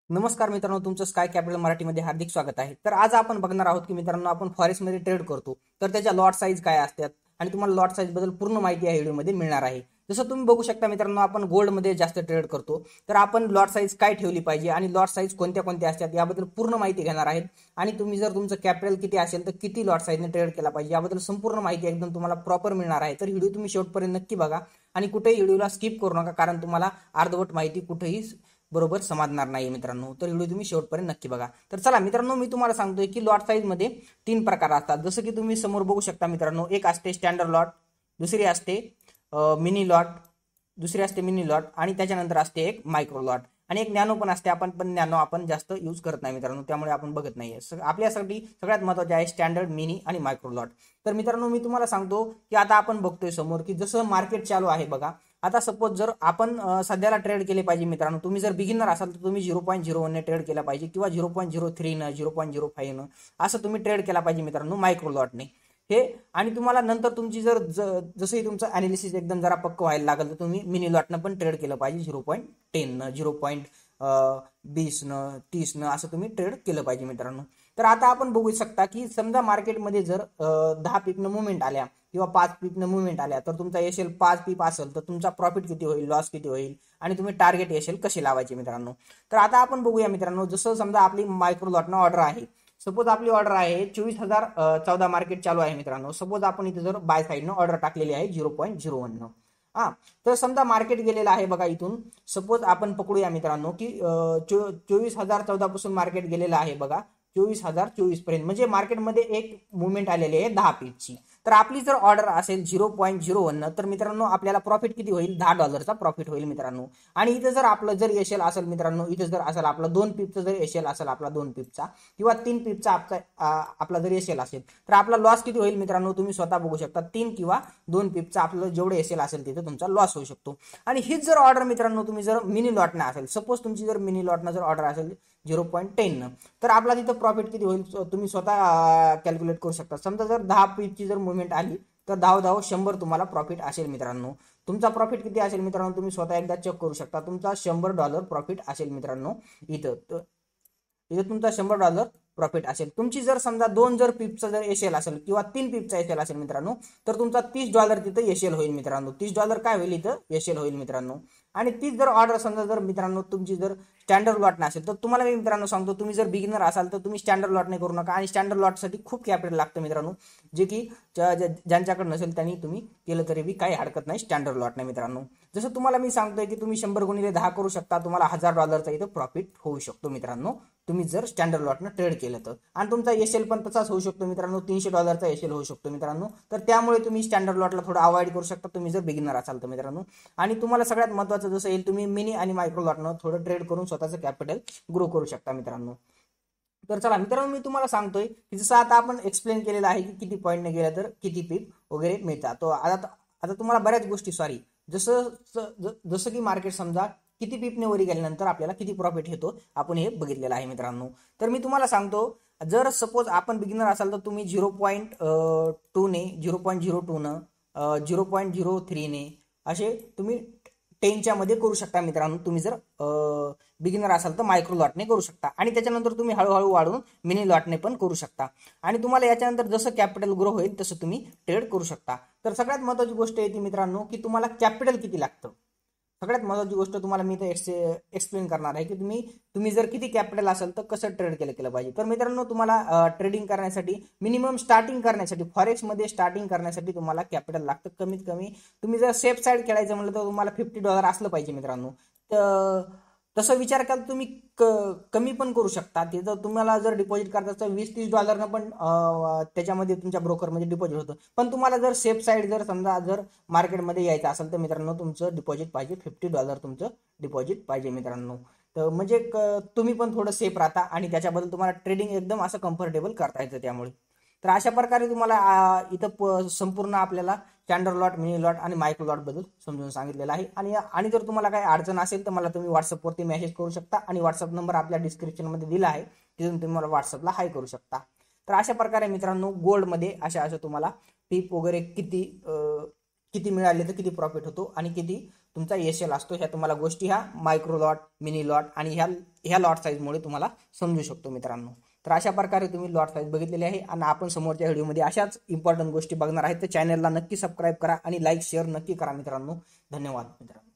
नमस्कार मित्रांनो, तुमचं स्काय कॅपिटल मराठीमध्ये हार्दिक स्वागत आहे. तर आज आपण बघणार आहोत की मित्रांनो, आपण फॉरेक्समध्ये ट्रेड करतो तर त्याच्या लॉट साईज काय असतात आणि तुम्हाला लॉट साईज बद्दल पूर्ण माहिती या व्हिडिओमध्ये मिळणार आहे. जसं तुम्ही बघू शकता मित्रांनो, आपण गोल्डमध्ये जास्त ट्रेड करतो तर आपण लॉट साईज काय ठेवली पाहिजे आणि लॉट साईज कोणत्या कोणत्या असतात याबद्दल पूर्ण माहिती घेणार आहेत. आणि तुम्ही जर तुमचं कॅपिटल किती असेल तर किती लॉट साईजने ट्रेड केला पाहिजे याबद्दल संपूर्ण माहिती एकदम तुम्हाला प्रॉपर मिळणार आहे. तर व्हिडिओ तुम्ही शेवटपर्यंत नक्की बघा आणि कुठेही व्हिडिओला स्किप करू नका, कारण तुम्हाला अर्धवट माहिती कुठेही बरोबर समजणार नाही मित्रांनो. तर व्हिडिओ तुम्ही शेवटपर्यंत नक्की बघा. तर चला मित्रांनो, मी तुम्हाला सांगतोय की लॉट साईज मध्ये 3 प्रकार असतात. जसं की तुम्ही समोर बघू शकता मित्रांनो, एक असते स्टँडर्ड लॉट, दुसरी असते मिनी लॉट, दुसरी असते मिनी लॉट आणि त्याच्यानंतर असते एक मायक्रो लॉट आणि एक नॅनो पण असते. आपण नॅनो आपण जास्त यूज करत नाही मित्रांनो, त्यामुळे आपण बघत नाहीये. आपल्यासाठी सगळ्यात महत्त्वाचे आहे स्टँडर्ड, मिनी आणि मायक्रो लॉट. तर मित्रांनो, मी तुम्हाला सांगतो की आता आपण बघतोय समोर की जसं मार्केट चालू आहे बघा. आता सपोज जर आपण सध्याला ट्रेड केले पाहिजे मित्रांनो, तुम्ही जर बिगिनर असाल तर तुम्ही 0.01 ने ट्रेड केला पाहिजे किंवा 0.03 न 0.05 न असं तुम्ही ट्रेड केला पाहिजे मित्रांनो मायक्रो लॉटने हे. आणि तुम्हाला नंतर तुमची जर जसंही तुमचं अनालिसिस एकदम जरा पक्क व्हायला लागेल तर तुम्ही मिनी लॉटनं पण ट्रेड केलं पाहिजे 0.10 न 0.20 न 30 न असं तुम्ही ट्रेड केलं पाहिजे मित्रांनो. तर आता आपण बघू शकता की समजा मार्केटमध्ये जर 10 पीपनं मुवमेंट आल्या किंवा 5 पीपनं मुवमेंट आल्या तर तुमचा एशेल 5 पीप असेल तर तुमचा प्रॉफिट किती होईल, लॉस किती होईल आणि तुम्ही टार्गेट एशेल कसे लावायचे मित्रांनो. तर आता आपण बघूया मित्रांनो, जसं समजा आपली मायक्रो लॉटनं ऑर्डर आहे. सपोज आपली ऑर्डर आहे 24,014 मार्केट चालू आहे मित्रांनो. सपोज आपण इथे जर बाय साईडनं ऑर्डर टाकलेली आहे 0.01 न. हा, तर समजा मार्केट गेलेलं आहे बघा इथून. सपोज आपण पकडूया मित्रांनो की 24,014 पासून मार्केट गेलेलं आहे बघा 24,024 पर्यंत, म्हणजे मार्केटमध्ये एक मुवमेंट आलेली आहे 10 पीपची. तर आपली जर ऑर्डर असेल 0.01 तर मित्रांनो आपल्याला प्रॉफिट किती होईल, $10 प्रॉफिट होईल मित्रांनो. आणि इथे जर आपलं जर एशेल असेल मित्रांनो, इथे जर असेल आपला 2 पीपचा जर एशेल असेल आपला 2 पीपचा किंवा 3 पीपचा आपला जर एशेल असेल तर आपला लॉस किती होईल मित्रांनो, तुम्ही स्वतः बघू शकता. 3 किंवा 2 पीपचा आपलं जेवढे एशेल असेल तिथे तुमचा लॉस होऊ शकतो. आणि हीच जर ऑर्डर मित्रांनो तुम्ही जर मिनी लॉटनं असेल, सपोज तुमची जर मिनी लॉटनं जर ऑर्डर असेल 0.10 तर आपला तिथं प्रॉफिट किती होईल तुम्ही स्वतः कॅल्क्युलेट करू शकता. समजा जर 10 पीपची जर मुवमेंट आली तर 10 100 तुम्हाला प्रॉफिट असेल मित्रांनो. तुमचा प्रॉफिट किती असेल मित्रांनो, तुम्ही स्वतः एकदा चेक करू शकता. तुमचा $100 प्रॉफिट असेल मित्रांनो इथं. इथे तुमचा $100 प्रॉफिट असेल. तुमची जर समजा 2 जर पीपचा जर एशेल असेल किंवा 3 पीपचा एशेल असेल मित्रांनो तर तुमचा $30 तिथं एशेल होईल मित्रांनो. $30 काय होईल इथं एशेल होईल मित्रांनो. आणि तीच जर ऑर्डर समजा जर मित्रांनो तुमची जर स्टँडर्ड लॉट नसेल तर तुम्हाला मी मित्रांनो सांगतो, तुम्ही जर बिगिनर असाल तर तुम्ही स्टँडर्ड लॉट नाही करू नका. आणि स्टँडर्ड लॉटसाठी खूप कॅपिटल लागतं मित्रांनो, जे की ज्यांच्याकडे नसेल त्यांनी तुम्ही केलं तरी बी काही हरकत नाही स्टँडर्ड लॉट नाही मित्रांनो. जसं तुम्हाला मी सांगतोय की तुम्ही 100 गुणिले 10 करू शकता, तुम्हाला $1000 इथं प्रॉफिट होऊ शकतो मित्रांनो, तुम्ही जर स्टँडर्ड लॉटनं ट्रेड केलं तर. आणि तुमचा एशेल पण तसाच होऊ शकतो मित्रांनो, $300 एशेल होऊ शकतो मित्रांनो. तर त्यामुळे तुम्ही स्टँडर्ड लॉटला थोडं अवॉइड करू शकता तुम्ही जर बिगिनर असाल तर मित्रांनो. आणि तुम्हाला सगळ्यात महत्त्वाचं जसं येईल, तुम्ही मिनी आणि मायक्रो लॉटनं थोडं ट्रेड करून स्वतःचं कॅपिटल ग्रो करू शकता मित्रांनो. तर चला मित्रांनो, मी तुम्हाला सांगतोय की जसं आता आपण एक्सप्लेन केलेलं आहे की किती पॉईंटने गेलं तर किती पीप वगैरे मिळतात. तो आता तुम्हाला बऱ्याच गोष्टी जसं जसं की मार्केट समजा किती पीपने वरी गेल्यानंतर आपल्याला किती प्रॉफिट येतो आपण हे बघितलेलं आहे मित्रांनो. तर मी तुम्हाला सांगतो, जर सपोज आपण बिगिनर असाल तर तुम्ही 0.2 ने 0.02 न 0.03 ने असे तुम्ही 10च्या मध्ये करू शकता मित्रांनो. तुम्ही जर बिगिनर असाल तर मायक्रो लॉटने करू शकता आणि त्याच्यानंतर तुम्ही हळूहळू वाढवून मिनी लॉटने पण करू शकता. आणि तुम्हाला याच्यानंतर जसं कॅपिटल ग्रो होईल तसं तुम्ही ट्रेड करू शकता. तर सगळ्यात महत्त्वाची गोष्ट येते मित्रांनो की तुम्हाला कॅपिटल किती लागतं. सगळ्यात महत्त्वाची गोष्ट तुम्हाला मी इथे एक्सप्लेन करणार आहे की तुम्ही जर किती कॅपिटल असेल तर कसं ट्रेड केलं पाहिजे. तर मित्रांनो, तुम्हाला ट्रेडिंग करण्यासाठी मिनिमम स्टार्टिंग करण्यासाठी फॉरेक्समध्ये स्टार्टिंग करण्यासाठी तुम्हाला कॅपिटल लागतं कमीत कमी. तुम्ही जर सेफ साईड खेळायचं म्हटलं तर तुम्हाला $50 असलं पाहिजे मित्रांनो. तर तसं विचार केला तुम्ही कमी पण करू शकता. तिथं तुम्हाला जर डिपॉझिट करायचं तर $20-30 पण त्याच्यामध्ये तुमच्या ब्रोकरमध्ये डिपॉझिट होतं. पण तुम्हाला जर सेफ साईड जर समजा जर मार्केटमध्ये यायचं असेल तर मित्रांनो तुमचं डिपॉझिट पाहिजे $50 तुमचं डिपॉझिट पाहिजे मित्रांनो. तर म्हणजे तुम्ही पण थोडं सेफ राहता आणि त्याच्याबद्दल तुम्हाला ट्रेडिंग एकदम असं कम्फर्टेबल करता येतं त्यामुळे. तर अशा प्रकारे तुम्हाला इथं संपूर्ण आपल्याला स्टँडर्ड लॉट, मिनी लॉट आणि मायक्रो लॉट बद्दल समजून सांगितलेलं आहे. आणि जर तुम्हाला काही अडचण असेल तर मला तुम्ही व्हॉट्सअपवरती मेसेज करू शकता आणि व्हॉट्सअप नंबर आपल्या डिस्क्रिप्शनमध्ये दिला आहे, तिथून तुम्ही मला व्हॉट्सअपला हाय करू शकता. तर अशा प्रकारे मित्रांनो गोल्डमध्ये अशा तुम्हाला टिप वगैरे किती किती मिळाले तर किती प्रॉफिट होतो आणि किती तुमचा एसएल असतो, ह्या तुम्हाला गोष्टी ह्या मायक्रो लॉट, मिनी लॉट आणि ह्या लॉट साईजमुळे तुम्हाला समजू शकतो मित्रांनो. तर अशा प्रकारे तुम्ही लॉट साईज बघितलेली आहे आणि आपण समोरच्या व्हिडिओमध्ये अशाच इम्पॉर्टंट गोष्टी बघणार आहेत. तर चॅनलला नक्की सबस्क्राईब करा आणि लाईक शेअर नक्की करा मित्रांनो. धन्यवाद मित्रांनो.